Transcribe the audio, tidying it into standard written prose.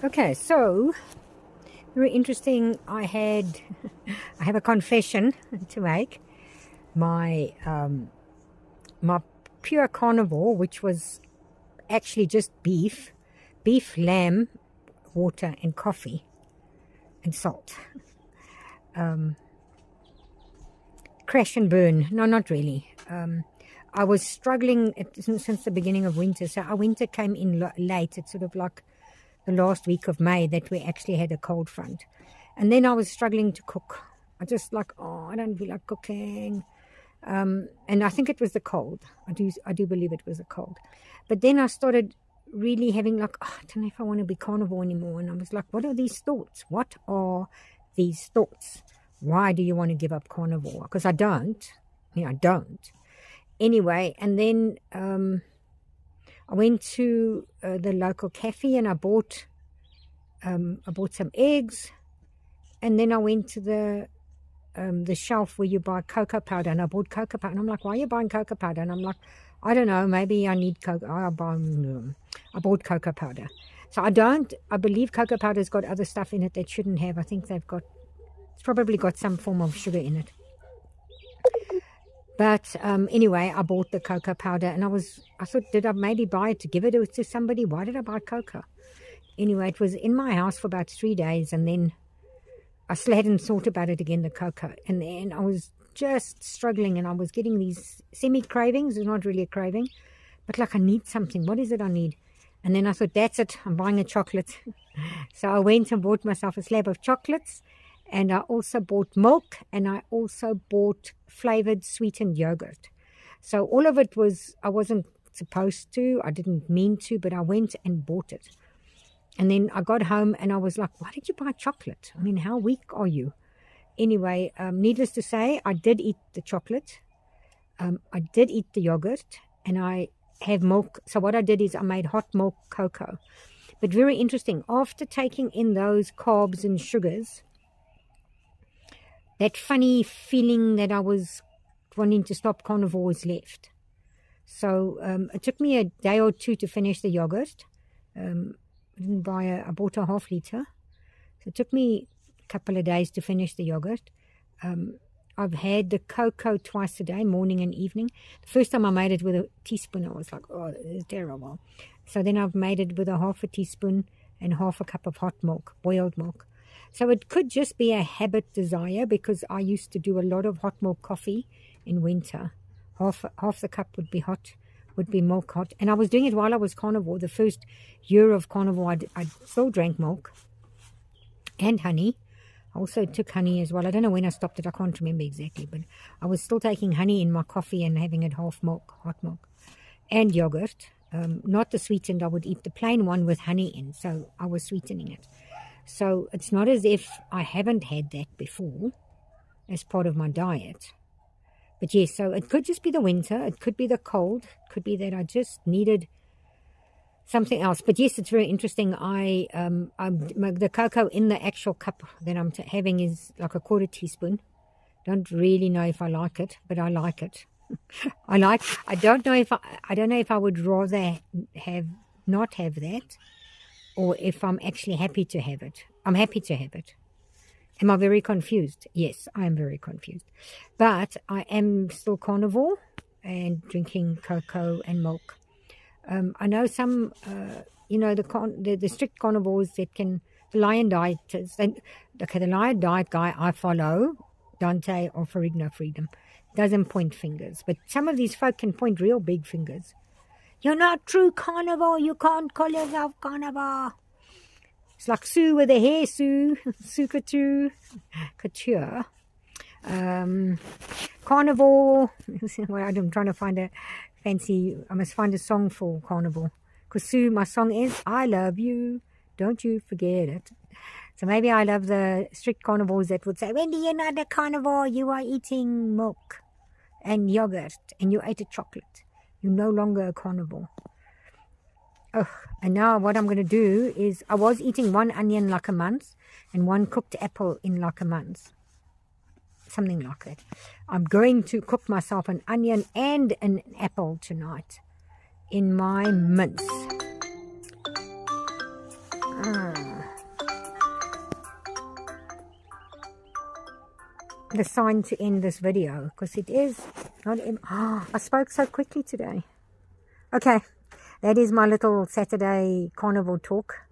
Okay, so very interesting. I have a confession to make. My my pure carnivore, which was actually just beef, lamb, water, and coffee, and salt. Crash and burn. No, not really. I was struggling since the beginning of winter. So our winter came in late. It's sort of like the last week of May that we actually had a cold front. And then I was struggling to cook. I just like, I don't feel like cooking. And I think it was the cold. I do believe it was the cold. But then I started really having like, I don't know if I want to be carnivore anymore. And I was like, what are these thoughts? What are these thoughts? Why do you want to give up carnivore? Because I don't. I don't. Anyway, and then I went to the local cafe and I bought some eggs, and then I went to the shelf where you buy cocoa powder, and I bought cocoa powder. And I'm like, why are you buying cocoa powder? And I'm like, I don't know, maybe I need cocoa. I bought cocoa powder. So I believe cocoa powder's got other stuff in it that shouldn't have. I think it's probably got some form of sugar in it. But anyway, I bought the cocoa powder, and I thought, did I maybe buy it to give it to somebody? Why did I buy cocoa? Anyway, it was in my house for about 3 days, and then I still hadn't thought about it again, the cocoa. And then I was just struggling, and I was getting these semi-cravings. It's not really a craving, but like I need something. What is it I need? And then I thought, that's it. I'm buying a chocolate. So I went and bought myself a slab of chocolates. And I also bought milk, and I also bought flavored sweetened yogurt. So all of it I wasn't supposed to, I didn't mean to, but I went and bought it. And then I got home and I was like, why did you buy chocolate? I mean, how weak are you? Anyway, needless to say, I did eat the chocolate. I did eat the yogurt, and I have milk. So what I did is I made hot milk cocoa. But very interesting, after taking in those carbs and sugars, that funny feeling that I was wanting to stop carnivore was left. So it took me a day or two to finish the yogurt. I bought a half liter. So it took me a couple of days to finish the yogurt. I've had the cocoa twice a day, morning and evening. The first time I made it with a teaspoon, I was like, oh, this is terrible. So then I've made it with a half a teaspoon and half a cup of hot milk, boiled milk. So it could just be a habit desire, because I used to do a lot of hot milk coffee in winter. Half the cup would be milk hot. And I was doing it while I was carnivore. The first year of carnivore, I still drank milk and honey. I also took honey as well. I don't know when I stopped it. I can't remember exactly. But I was still taking honey in my coffee and having it half milk, hot milk, and yogurt. Not the sweetened. I would eat the plain one with honey in. So I was sweetening it. So it's not as if I haven't had that before as part of my diet. But yes, so it could just be the winter. It could be the cold. It could be that I just needed something else. But yes, it's very interesting. The cocoa in the actual cup that I'm having is like a quarter teaspoon. Don't really know if I like it, but I like it. I don't know if I would rather not have that, or if I'm actually happy to have it. I'm happy to have it. Am I very confused? Yes, I am very confused. But I am still carnivore and drinking cocoa and milk. I know some, the strict carnivores the Lion dieters. The Lion diet guy I follow, Dante or Ferrigno Freedom, doesn't point fingers. But some of these folk can point real big fingers. You're not true carnivore. You can't call yourself carnivore. It's like Sue with the hair, Sue Couture. Carnivore. I'm trying to find a fancy. I must find a song for carnivore. Because Sue, my song is I Love You. Don't you forget it. So maybe I love the strict carnivores that would say, Wendy, you're not a carnivore. You are eating milk and yogurt, and you ate a chocolate. You're no longer a carnivore. Oh, and now what I'm going to do is, I was eating one onion like a month and one cooked apple in like a month. Something like that. I'm going to cook myself an onion and an apple tonight in my mince. the sign to end this video, because it is not. I spoke so quickly today. Okay, that is my little Saturday carnivore talk.